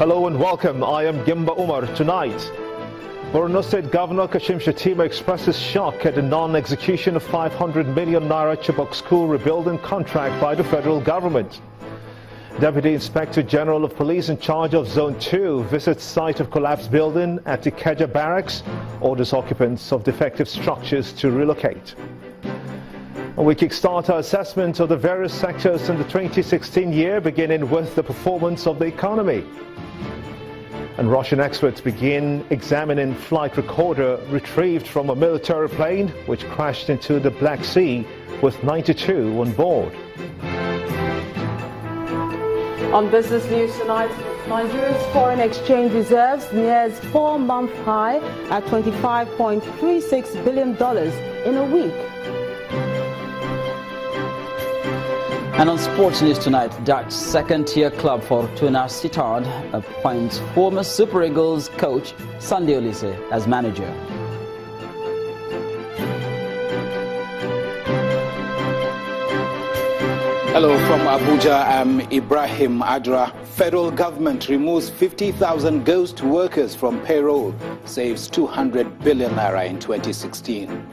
Hello and welcome. I am Gimba Umar. Tonight, Borno State Governor Kashim Shettima expresses shock at the non-execution of 500 million naira Chibok school rebuilding contract by the federal government. Deputy Inspector General of Police in charge of Zone 2 visits site of collapsed building at the Ikeja Barracks, orders occupants of defective structures to relocate. And we kickstart our assessment of the various sectors in the 2016 year, beginning with the performance of the economy. And Russian experts begin examining flight recorder retrieved from a military plane which crashed into the Black Sea with 92 on board. On business news tonight, Nigeria's foreign exchange reserves nears 4-month high at $25.36 billion in a week. And on sports news tonight, Dutch second-tier club Fortuna Sittard appoints former Super Eagles coach Sunday Olise as manager. Hello from Abuja, I'm Ibrahim Adra. Federal government removes 50,000 ghost workers from payroll, saves 200 billion naira in 2016.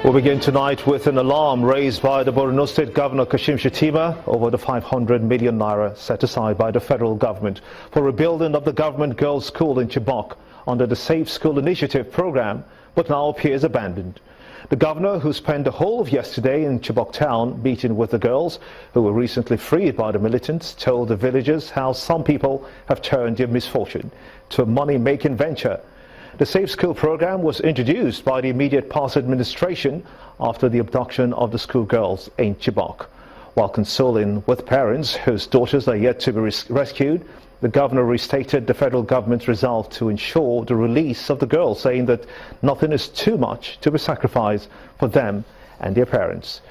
We'll begin tonight with an alarm raised by the Borno State Governor Kashim Shettima over the 500 million naira set aside by the federal government for rebuilding of the government girls' school in Chibok under the Safe School Initiative program, but now appears abandoned. The governor, who spent the whole of yesterday in Chibok town meeting with the girls who were recently freed by the militants, told the villagers how some people have turned their misfortune to a money-making venture. The Safe School program was introduced by the immediate past administration after the abduction of the schoolgirls in Chibok. While consoling with parents whose daughters are yet to be rescued, the governor restated the federal government's resolve to ensure the release of the girls, saying that nothing is too much to be sacrificed for them and their parents.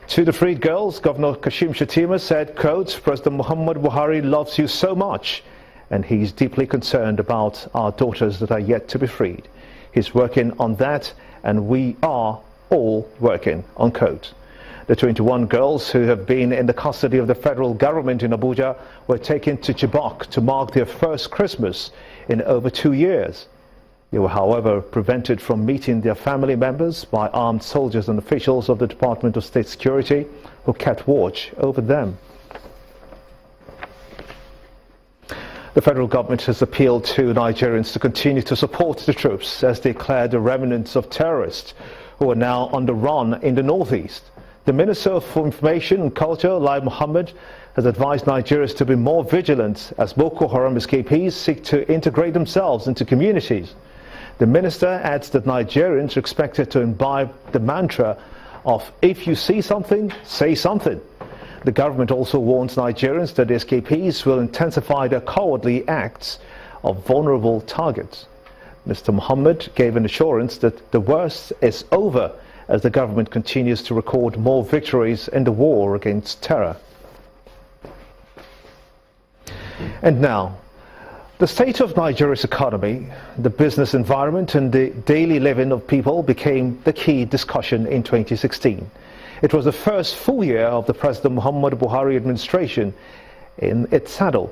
To the freed girls, Governor Kashim Shettima said, quote, "President Muhammad Buhari loves you so much, and he's deeply concerned about our daughters that are yet to be freed. He's working on that, and we are all working," unquote. The 21 girls who have been in the custody of the federal government in Abuja were taken to Chibok to mark their first Christmas in over 2 years. They were, however, prevented from meeting their family members by armed soldiers and officials of the Department of State Security who kept watch over them. The federal government has appealed to Nigerians to continue to support the troops as they clear the remnants of terrorists who are now on the run in the northeast. The Minister for Information and Culture, Mohammed, has advised Nigerians to be more vigilant as Boko Haram escapees seek to integrate themselves into communities. The minister adds that Nigerians are expected to imbibe the mantra of "if you see something, say something." The government also warns Nigerians that the escapees will intensify their cowardly acts of vulnerable targets. Mr. Mohammed gave an assurance that the worst is over as the government continues to record more victories in the war against terror. And now, the state of Nigeria's economy, the business environment and the daily living of people became the key discussion in 2016. It was the first full year of the President Muhammad Buhari administration in its saddle.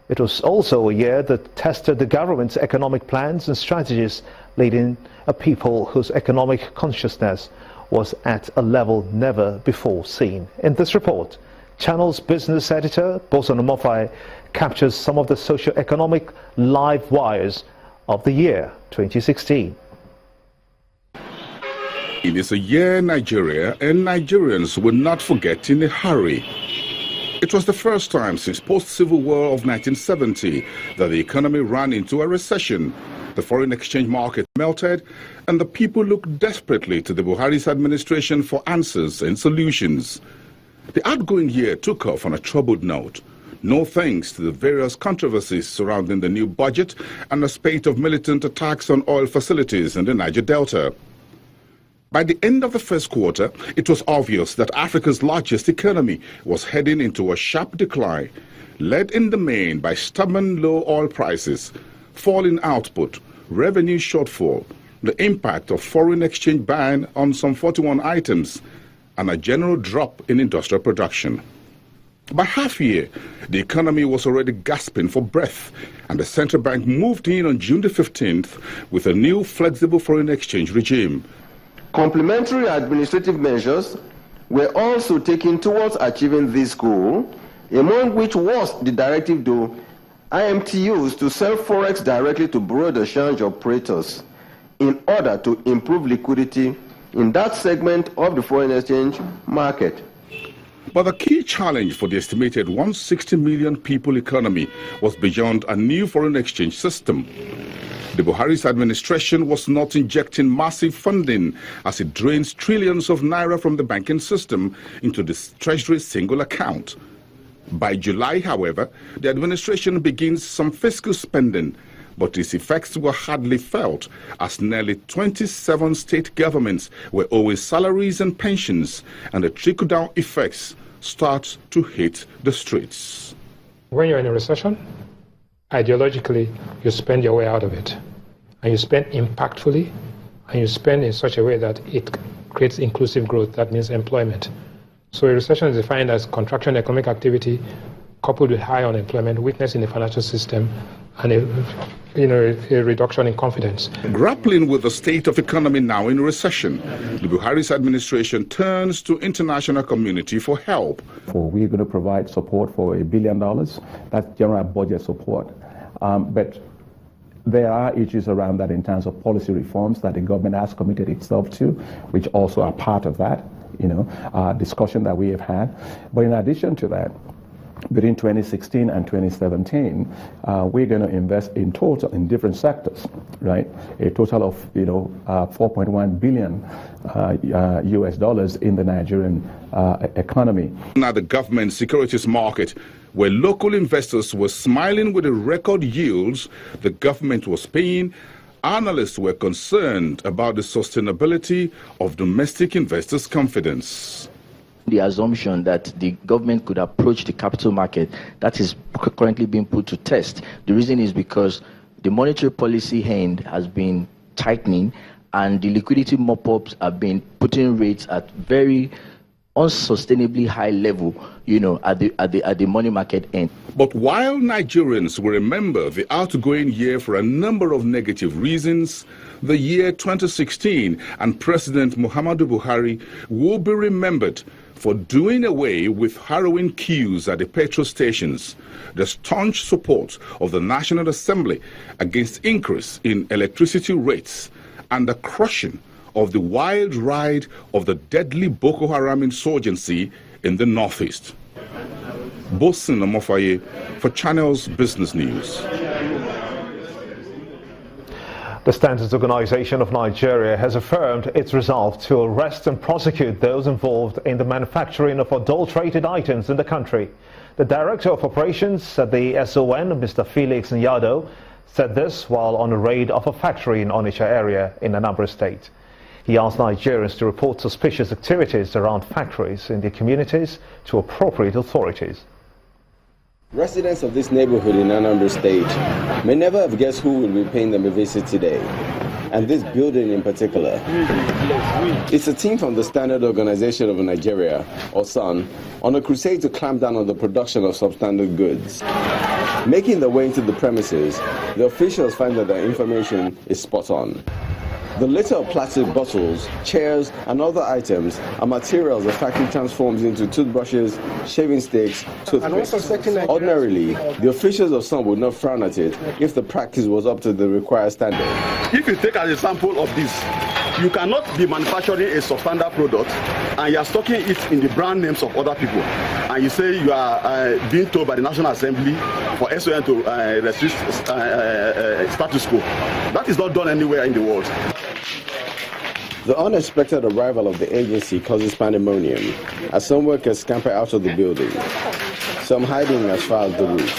It was also a year that tested the government's economic plans and strategies, leading a people whose economic consciousness was at a level never before seen. In this report, Channel's business editor, Boson Omofai, captures some of the socio-economic live wires of the year 2016. It is a year Nigeria and Nigerians will not forget in a hurry. It was the first time since post-Civil War of 1970 that the economy ran into a recession. The foreign exchange market melted, and the people looked desperately to the Buhari's administration for answers and solutions. The outgoing year took off on a troubled note. No thanks to the various controversies surrounding the new budget and a spate of militant attacks on oil facilities in the Niger Delta. By the end of the first quarter, it was obvious that Africa's largest economy was heading into a sharp decline, led in the main by stubborn low oil prices, falling output, revenue shortfall, the impact of foreign exchange ban on some 41 items, and a general drop in industrial production. By half year, the economy was already gasping for breath, and the central bank moved in on June the 15th with a new flexible foreign exchange regime. Complementary administrative measures were also taken towards achieving this goal, among which was the directive to IMTUs to sell forex directly to bureau de change operators in order to improve liquidity in that segment of the foreign exchange market. But the key challenge for the estimated 160 million people economy was beyond a new foreign exchange system. The Buhari's administration was not injecting massive funding as it drains trillions of naira from the banking system into the Treasury's single account. By July, however, the administration begins some fiscal spending, but its effects were hardly felt as nearly 27 state governments were owing salaries and pensions, and the trickle-down effects start to hit the streets. When you're in a recession, ideologically, you spend your way out of it. And you spend impactfully, and you spend in such a way that it creates inclusive growth. That means employment. So a recession is defined as contraction in economic activity coupled with high unemployment, weakness in the financial system, and a reduction in confidence. Grappling with the state of economy now in recession, the Buhari's administration turns to international community for help. We're going to provide support for $1 billion. That's general budget support. But there are issues around that in terms of policy reforms that the government has committed itself to, which also are part of that, discussion that we have had. But in addition to that, between 2016 and 2017, we're going to invest in total in different sectors, right? A total of 4.1 billion US dollars in the Nigerian economy. Now the government securities market, where local investors were smiling with the record yields the government was paying, analysts were concerned about the sustainability of domestic investors' confidence. The assumption that the government could approach the capital market, that is currently being put to test. The reason is because the monetary policy hand has been tightening and the liquidity mop-ups have been putting rates at very unsustainably high level, at the money market end. But while Nigerians will remember the outgoing year for a number of negative reasons, the year 2016 and President Muhammad Buhari will be remembered for doing away with harrowing queues at the petrol stations, the staunch support of the National Assembly against increase in electricity rates, and the crushing of the wild ride of the deadly Boko Haram insurgency in the northeast. Bosin Omofaye for Channels Business News. The Standards Organization of Nigeria has affirmed its resolve to arrest and prosecute those involved in the manufacturing of adulterated items in the country. The Director of Operations at the S.O.N, Mr. Felix Nyado, said this while on a raid of a factory in Onitsha area in Anambra State. He asked Nigerians to report suspicious activities around factories in their communities to appropriate authorities. Residents of this neighborhood in Anambra State may never have guessed who will be paying them a visit today, and this building in particular. It's a team from the Standard Organization of Nigeria, or S.O.N, on a crusade to clamp down on the production of substandard goods. Making their way into the premises, the officials find that their information is spot on. The litter of plastic bottles, chairs, and other items are materials the factory transforms into toothbrushes, shaving sticks, toothpaste. Ordinarily, the officials of S.O.N would not frown at it if the practice was up to the required standard. If you take as a sample of this, you cannot be manufacturing a substandard product and you are stocking it in the brand names of other people, and you say you are being told by the National Assembly for S.O.N to restrict status quo. That is not done anywhere in the world. The unexpected arrival of the agency causes pandemonium as some workers scamper out of the building, some hiding as far as the roof.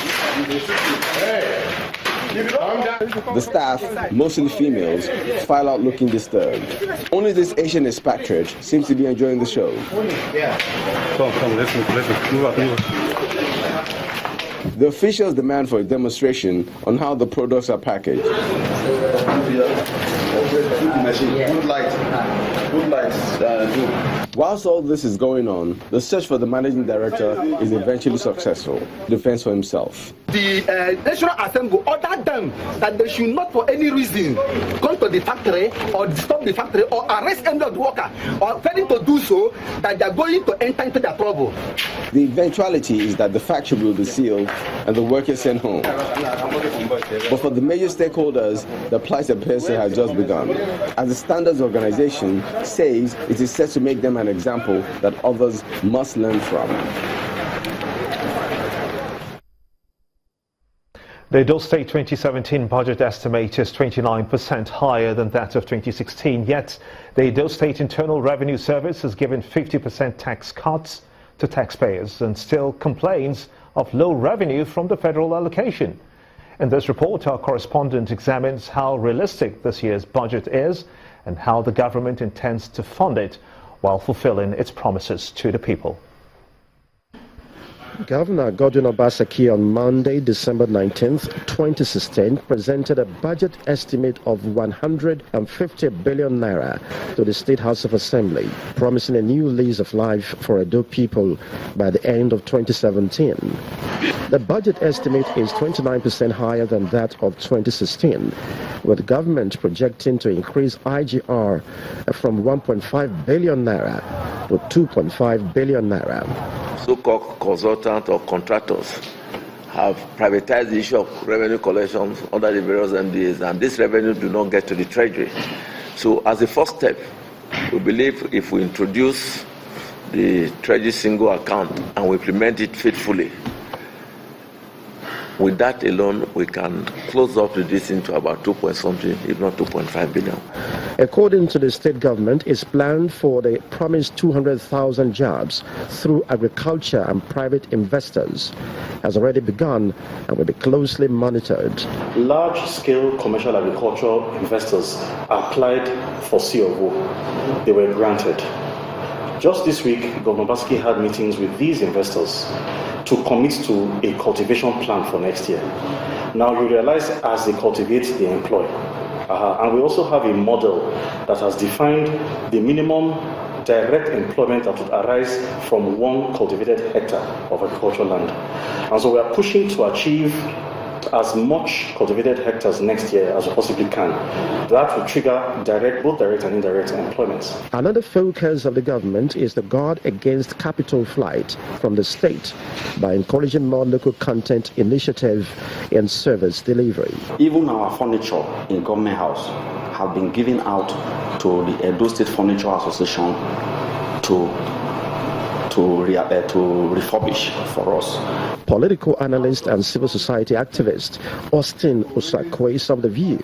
The staff, mostly females, file out looking disturbed. Only this Asian expatriate seems to be enjoying the show. Come, let's move up. The officials demand for a demonstration on how the products are packaged. good machine, good light, good lights. Whilst all this is going on, the search for the managing director is eventually successful. Defends for himself. The National Assembly ordered them that they should not for any reason come to the factory or disturb the factory or arrest any of the worker, or failing to do so, that they are going to enter into their trouble. The eventuality is that the factory will be sealed and the workers sent home. But for the major stakeholders, the plight appears to have just begun. As the Standards Organization says, it is set to make them an example that others must learn from. The Edo State 2017 budget estimate is 29% higher than that of 2016, yet the Edo State Internal Revenue Service has given 50% tax cuts to taxpayers and still complains of low revenue from the federal allocation. In this report, our correspondent examines how realistic this year's budget is and how the government intends to fund it while fulfilling its promises to the people. Governor Godwin Obaseki on Monday, December 19th, 2016, presented a budget estimate of 150 billion naira to the State House of Assembly, promising a new lease of life for Edo people by the end of 2017. The budget estimate is 29% higher than that of 2016, with government projecting to increase IGR from 1.5 billion naira to 2.5 billion naira. So-called consultants or contractors have privatized the issue of revenue collections under the various MDAs, and this revenue do not get to the treasury. So as a first step, we believe if we introduce the treasury single account and we implement it faithfully, with that alone, we can close up the this into about 2 point something, if not 2.5 billion. According to the state government, it's planned for the promised 200,000 jobs through agriculture and private investors has already begun and will be closely monitored. Large-scale commercial agricultural investors applied for C of O. They were granted. Just this week, Governor Obaseki had meetings with these investors to commit to a cultivation plan for next year. Now you realize as they cultivate, they employ. And we also have a model that has defined the minimum direct employment that would arise from one cultivated hectare of agricultural land. And so we are pushing to achieve as much cultivated hectares next year as we possibly can. That will trigger both direct and indirect employment. Another focus of the government is the guard against capital flight from the state by encouraging more local content initiative and service delivery. Even our furniture in Government House have been given out to the Edo State Furniture Association to refurbish for us. Political analyst and civil society activist Austin Osakwe is of the view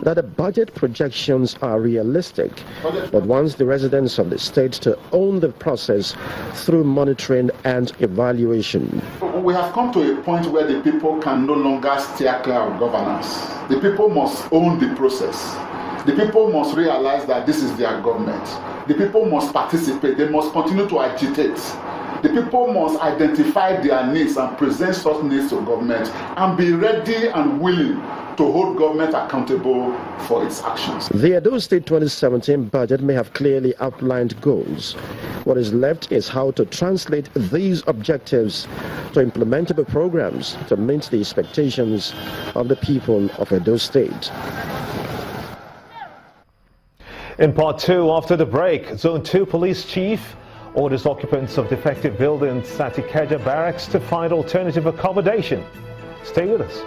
that the budget projections are realistic, but wants the residents of the state to own the process through monitoring and evaluation. We have come to a point where the people can no longer steer clear of governance. The people must own the process. The people must realize that this is their government. The people must participate. They must continue to agitate. The people must identify their needs and present such needs to government and be ready and willing to hold government accountable for its actions. The Edo State 2017 budget may have clearly outlined goals. What is left is how to translate these objectives to implementable programs to meet the expectations of the people of Edo State. In part two, after the break, Zone 2 Police Chief orders occupants of defective buildings at Ikeja Barracks to find alternative accommodation. Stay with us.